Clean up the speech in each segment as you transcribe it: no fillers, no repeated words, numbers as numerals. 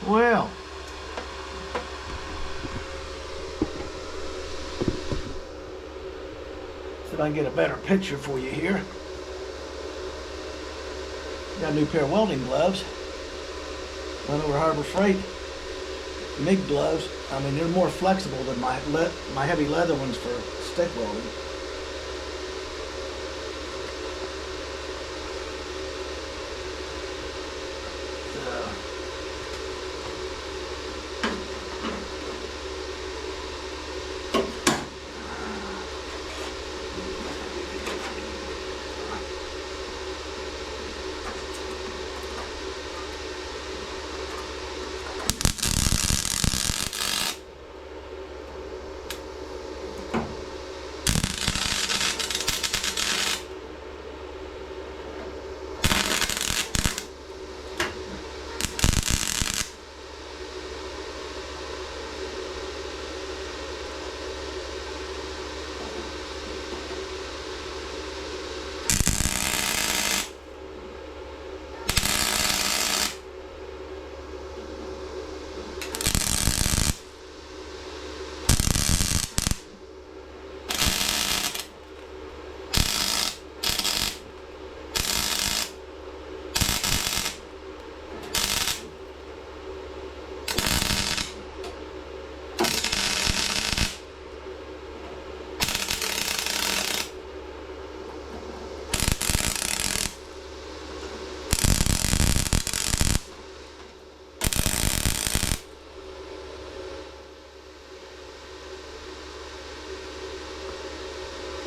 Well, see if I can get a better picture for you here. Got a new pair of welding gloves. Went over Harbor Freight. MIG gloves. I mean, they're more flexible than my heavy leather ones for stick welding.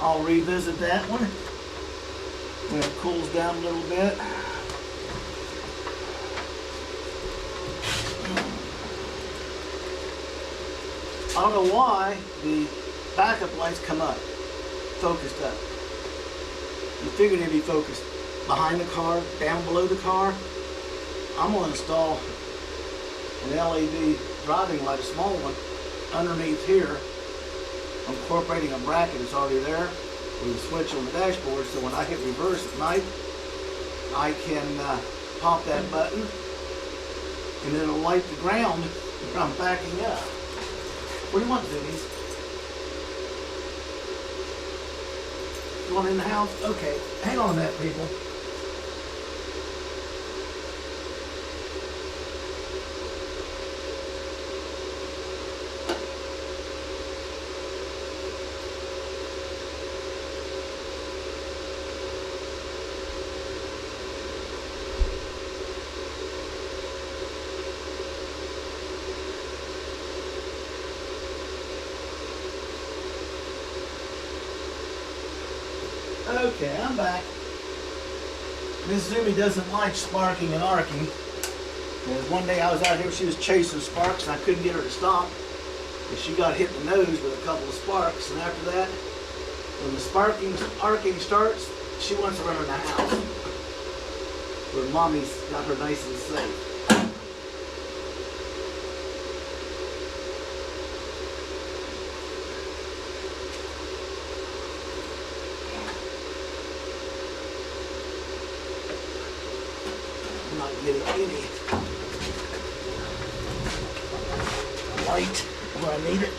I'll revisit that one when it cools down a little bit. I don't know why the backup lights come up, focused up. You figured they'd be focused behind the car, down below the car. I'm going to install an LED driving light, a small one, underneath here. I'm incorporating a bracket that's already there with a switch on the dashboard, so when I hit reverse at night, I can pop that button and it'll light the ground where I'm backing up. What do you want, Zoomies? You want in the house? Okay, hang on to that, people. Okay, I'm back. Miss Zumi doesn't like sparking and arcing. Because one day I was out here, she was chasing sparks and I couldn't get her to stop. And she got hit in the nose with a couple of sparks. And after that, when the arcing starts, she wants to run in the house. Where mommy's got her nice and safe. Not getting any light where I need it.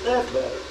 That's better.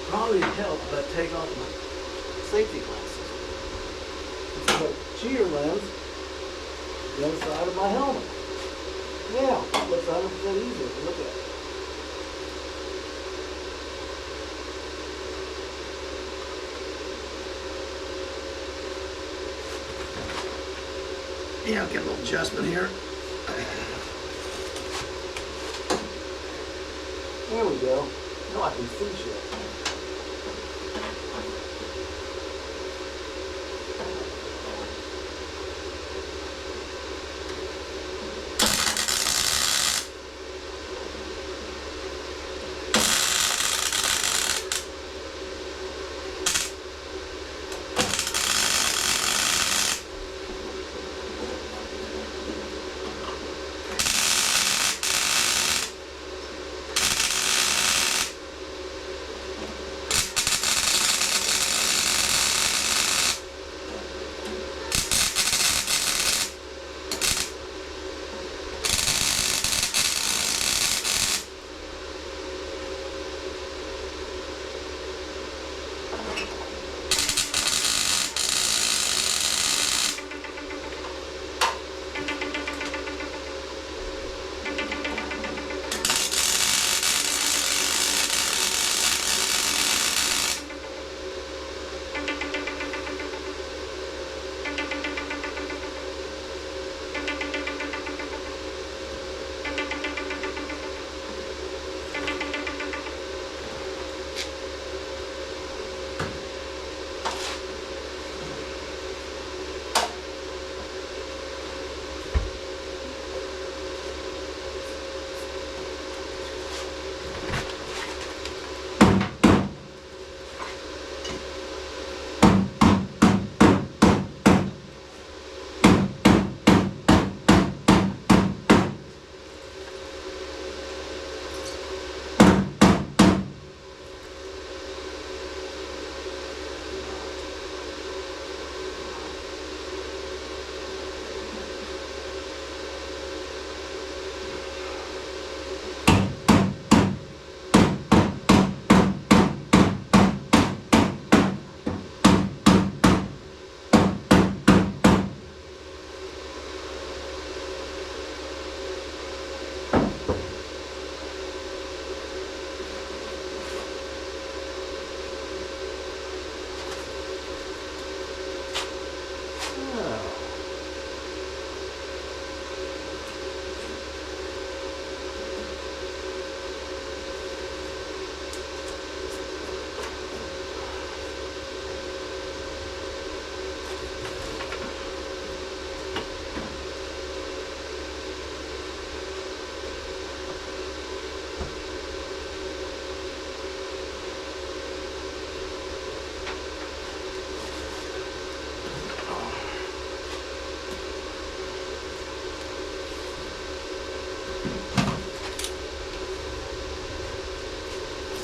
probably help if I take off my safety glasses. This is a cheater lens, the other side of my helmet. Yeah, it looks 100% easier to look at. Yeah, I'll get a little adjustment here. There we go. Now I can see shit.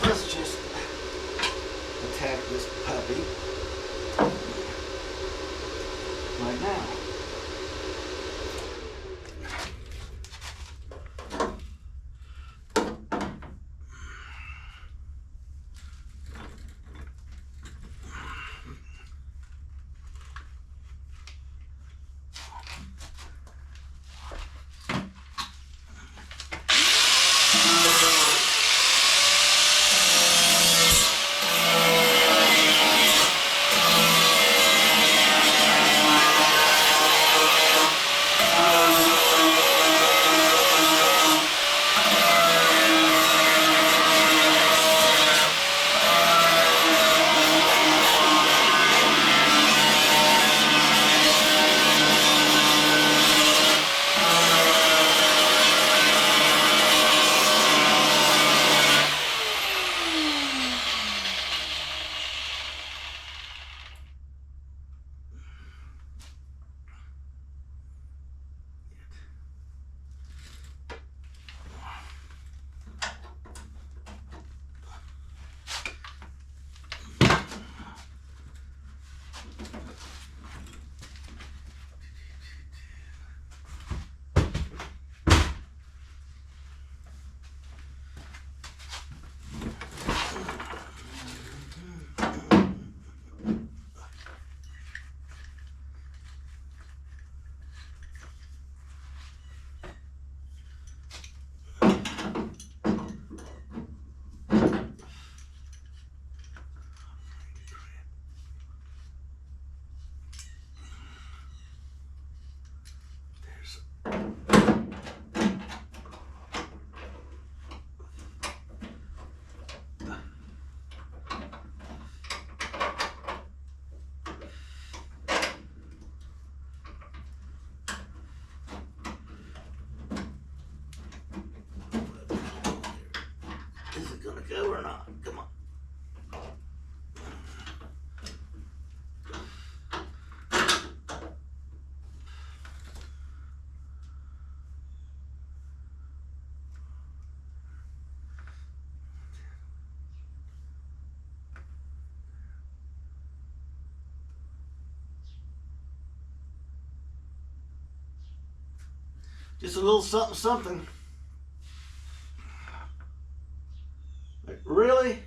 Let's just attack this puppy right now. gonna go or not? Come on. Just a little something, something. Like, really?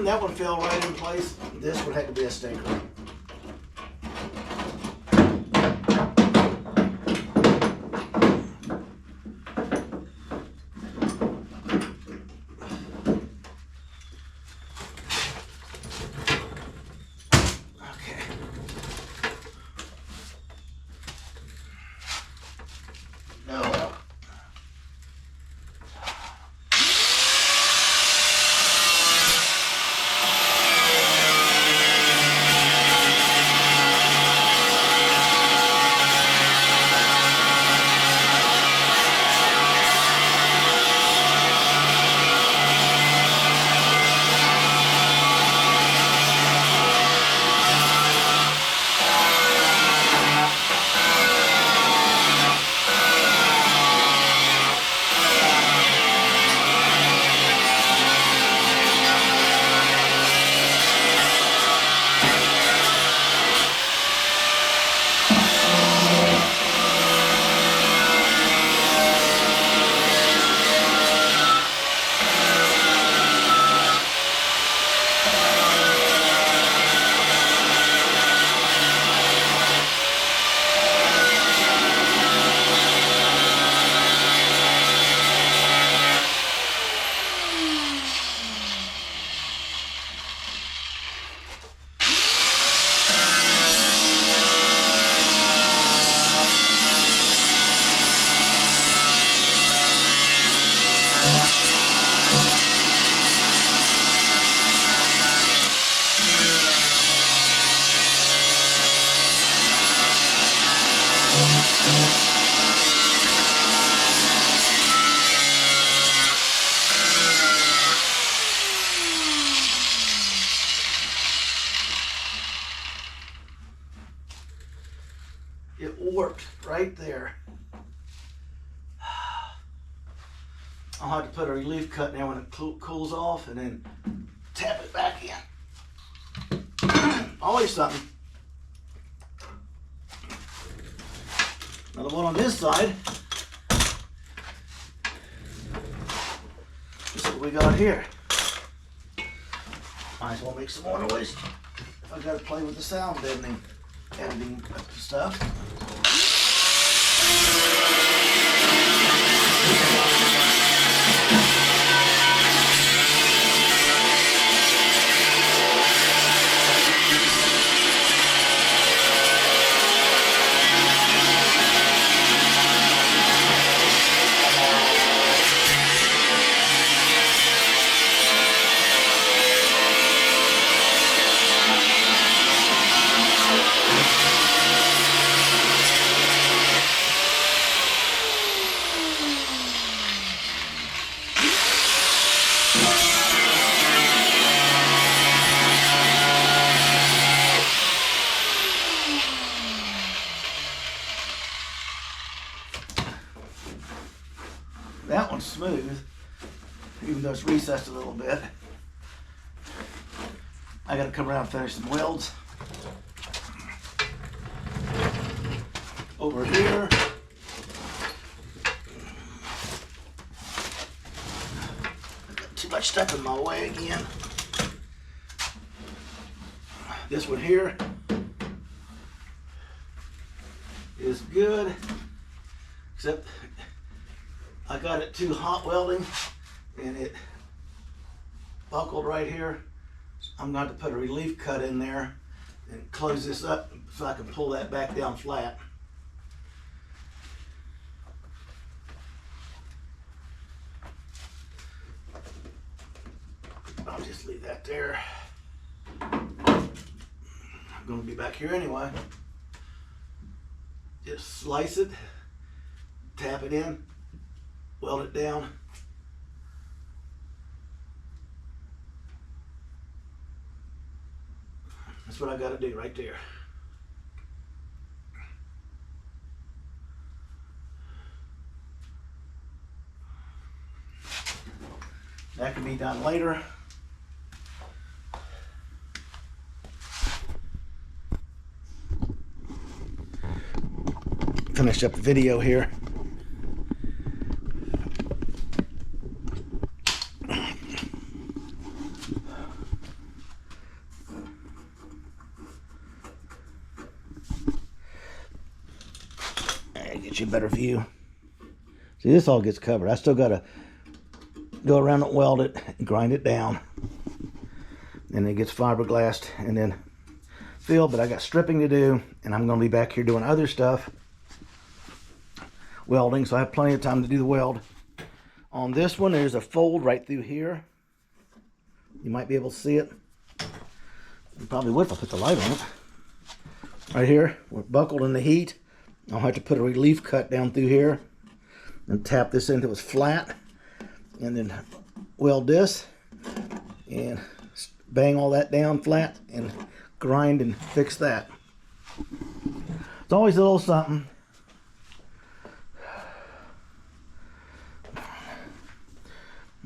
That one fell right in place. This one had to be a stinker. it warped right there. I'll have to put a relief cut in there when it cools off and then tap it back in. Always something. Another one on this side. This is what we got here. Might as well make some more noise if I gotta play with the sound editing stuff. That one's smooth, even though it's recessed a little bit. I gotta come around and finish some welds. Over here. I've got too much stuff in my way again. This one here is good, except I got it too hot welding and it buckled right here. I'm going to put a relief cut in there and close this up so I can pull that back down flat. I'll just leave that there. I'm going to be back here anyway. Just slice it, tap it in, weld it down. That's what I got to do right there. That can be done later. Finish up the video here. Get you a better view. See, this all gets covered. I still gotta go around and weld it and grind it down, and it gets fiberglassed and then filled. But I got stripping to do, and I'm gonna be back here doing other stuff, welding, so I have plenty of time to do the weld. On this one, there's a fold right through here. You might be able to see it. You probably would if I put the light on it. Right here, we're buckled in the heat. I'll have to put a relief cut down through here and tap this until it's flat, and then weld this and bang all that down flat and grind and fix that. It's always a little something.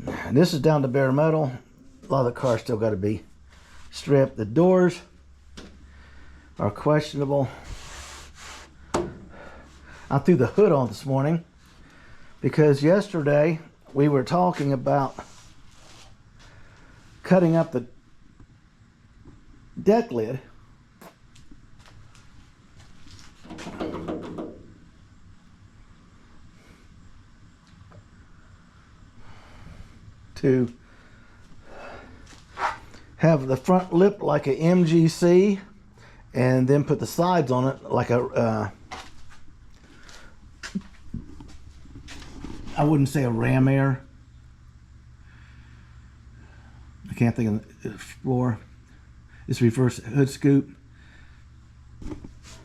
And this is down to bare metal. A lot of the cars still got to be stripped. The doors are questionable. I threw the hood on this morning because yesterday we were talking about cutting up the deck lid to have the front lip like a MGC and then put the sides on it like a I wouldn't say a ram air. I can't think of the floor. This reverse hood scoop.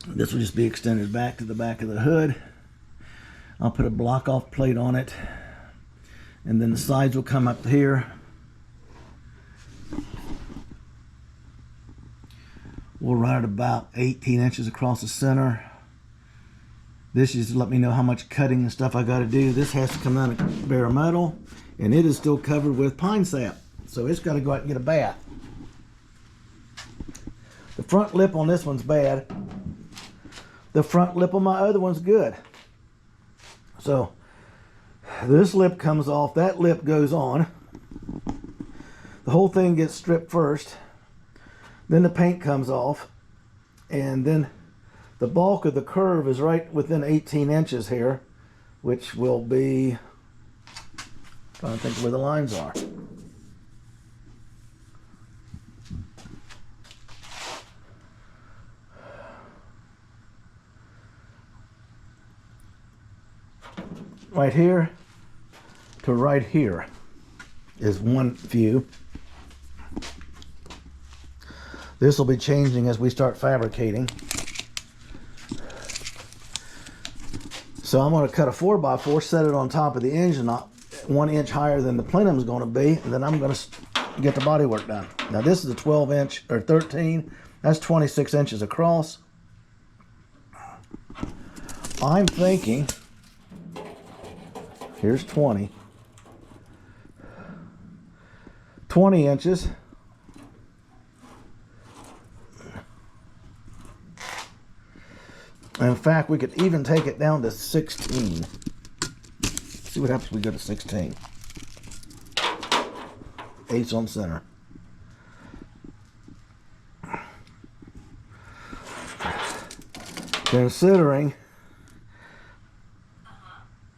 This will just be extended back to the back of the hood. I'll put a block off plate on it, and then the sides will come up here. We'll run it about 18 inches across the center, This is to let me know how much cutting and stuff I got to do. This has to come out of bare metal, and it is still covered with pine sap. So it's got to go out and get a bath. The front lip on this one's bad. The front lip on my other one's good. So this lip comes off, that lip goes on. The whole thing gets stripped first. Then the paint comes off. And then the bulk of the curve is right within 18 inches here, which will be, trying to think where the lines are. Right here to right here is one view. This will be changing as we start fabricating. So I'm going to cut a 4x4, set it on top of the engine, 1 inch higher than the plenum is going to be, and then I'm going to get the bodywork done. Now this is a 12 inch, or 13, that's 26 inches across. I'm thinking, here's 20 inches. In fact, we could even take it down to 16. See what happens when we go to 16. 8's on center. Considering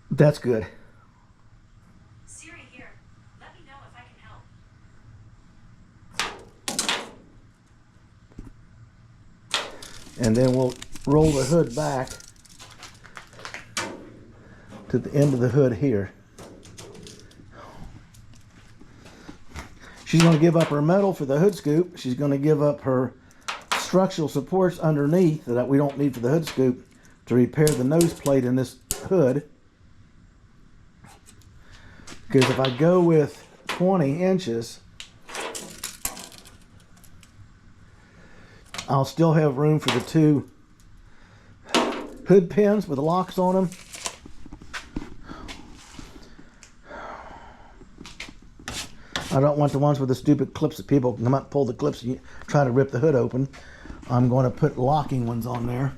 that's good. Siri here. Let me know if I can help. And then we'll roll the hood back to the end of the hood here. She's going to give up her metal for the hood scoop. She's going to give up her structural supports underneath that we don't need for the hood scoop to repair the nose plate in this hood. Because if I go with 20 inches, I'll still have room for the 2 hood pins with locks on them. I don't want the ones with the stupid clips that people can come up, pull the clips, and try to rip the hood open. I'm going to put locking ones on there.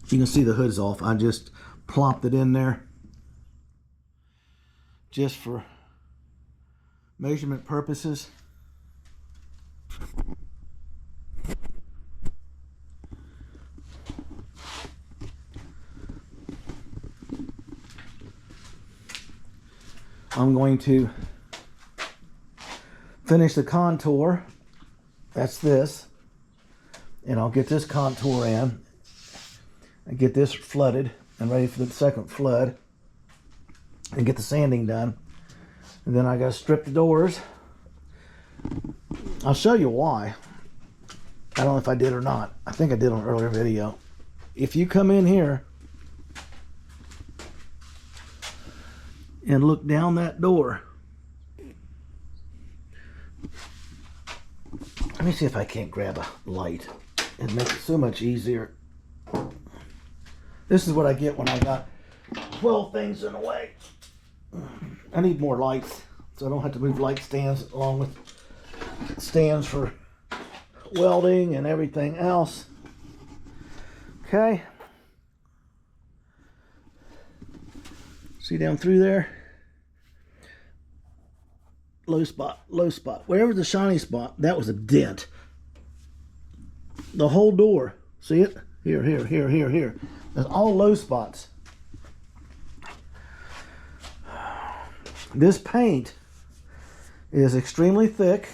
You can see the hood's off. I just plopped it in there just for measurement purposes. I'm going to finish the contour. That's this. And I'll get this contour in and get this flooded and ready for the second flood and get the sanding done. And then I got to strip the doors. I'll show you why. I don't know if I did or not. I think I did on an earlier video. If you come in here and look down that door, let me see if I can't grab a light. It makes it so much easier. This is what I get when I got 12 things in the way. I need more lights, so I don't have to move light stands along with stands for welding and everything else. Okay. See down through there? Low spot, low spot. Wherever the shiny spot, that was a dent. The whole door, see it? Here, here, here, here, here. That's all low spots. This paint is extremely thick,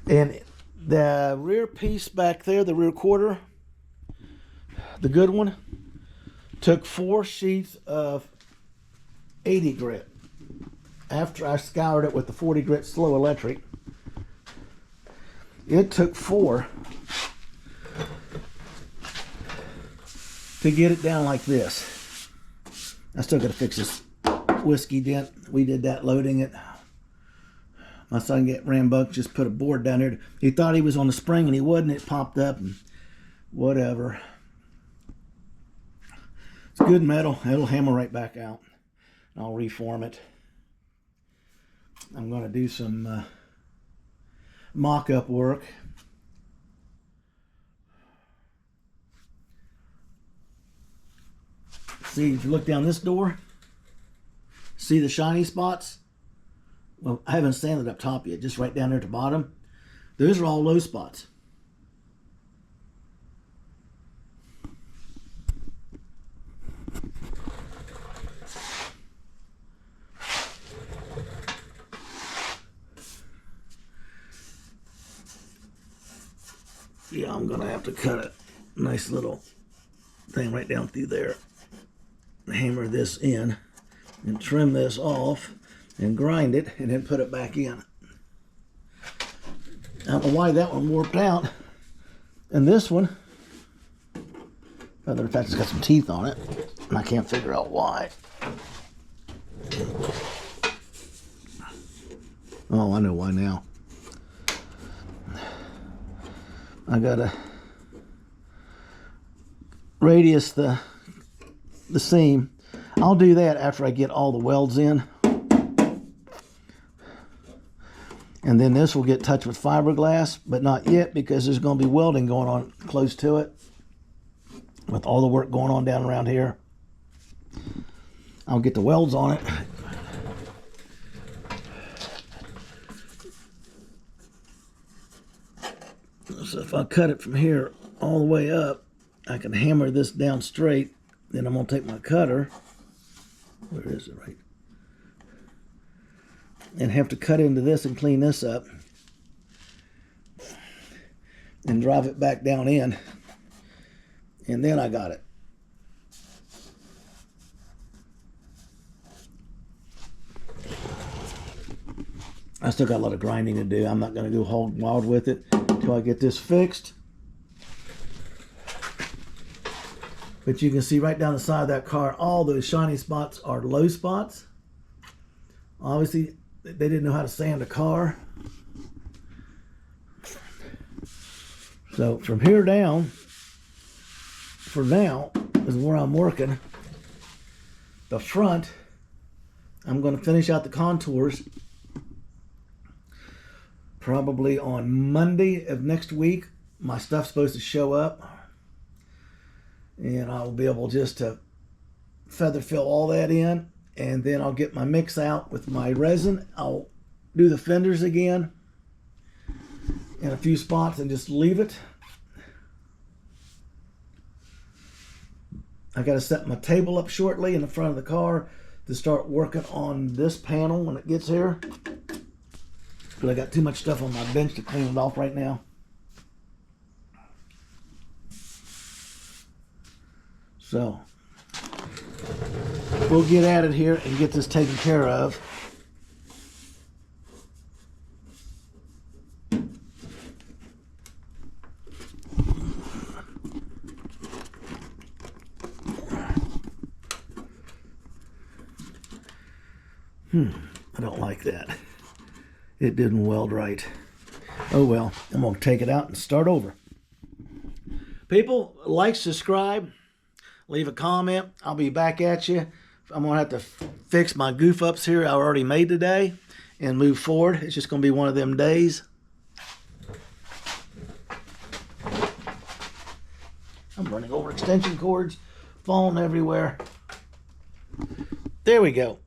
and the rear piece back there, the rear quarter, the good one, took 4 sheets of 80 grit. After I scoured it with the 40 grit slow electric, it took 4 to get it down like this. I still got to fix this whiskey dent. We did that loading it. My son rambuck just put a board down there. He thought he was on the spring and he wasn't. It popped up and whatever. It's good metal. It'll hammer right back out. I'll reform it. I'm going to do some mock-up work. See, if you look down this door, see the shiny spots? Well, I haven't sanded up top yet, just right down there at the bottom. Those are all low spots. Yeah, I'm gonna have to cut a nice little thing right down through there. Hammer this in and trim this off and grind it and then put it back in. I don't know why that one warped out. And this one, other fact, it's got some teeth on it, and I can't figure out why. Oh, I know why now. I gotta radius the seam. I'll do that after I get all the welds in. And then this will get touched with fiberglass, but not yet because there's going to be welding going on close to it with all the work going on down around here. I'll get the welds on it. So if I cut it from here all the way up, I can hammer this down straight. Then I'm going to take my cutter. Where is it? Right. And have to cut into this and clean this up. And drive it back down in. And then I got it. I still got a lot of grinding to do. I'm not going to go hog wild with it until I get this fixed. But you can see right down the side of that car, all those shiny spots are low spots. Obviously, they didn't know how to sand a car. So from here down, for now, is where I'm working. The front, I'm going to finish out the contours probably on Monday of next week. My stuff's supposed to show up. And I'll be able just to feather fill all that in. And then I'll get my mix out with my resin. I'll do the fenders again in a few spots and just leave it. I got to set my table up shortly in the front of the car to start working on this panel when it gets here. But I got too much stuff on my bench to clean it off right now. So we'll get at it here and get this taken care of. I don't like that. It didn't weld right. Oh well, I'm going to take it out and start over. People, like, subscribe, leave a comment. I'll be back at you. I'm going to have to fix my goof ups here I already made today and move forward. It's just going to be one of them days. I'm running over extension cords, falling everywhere. There we go.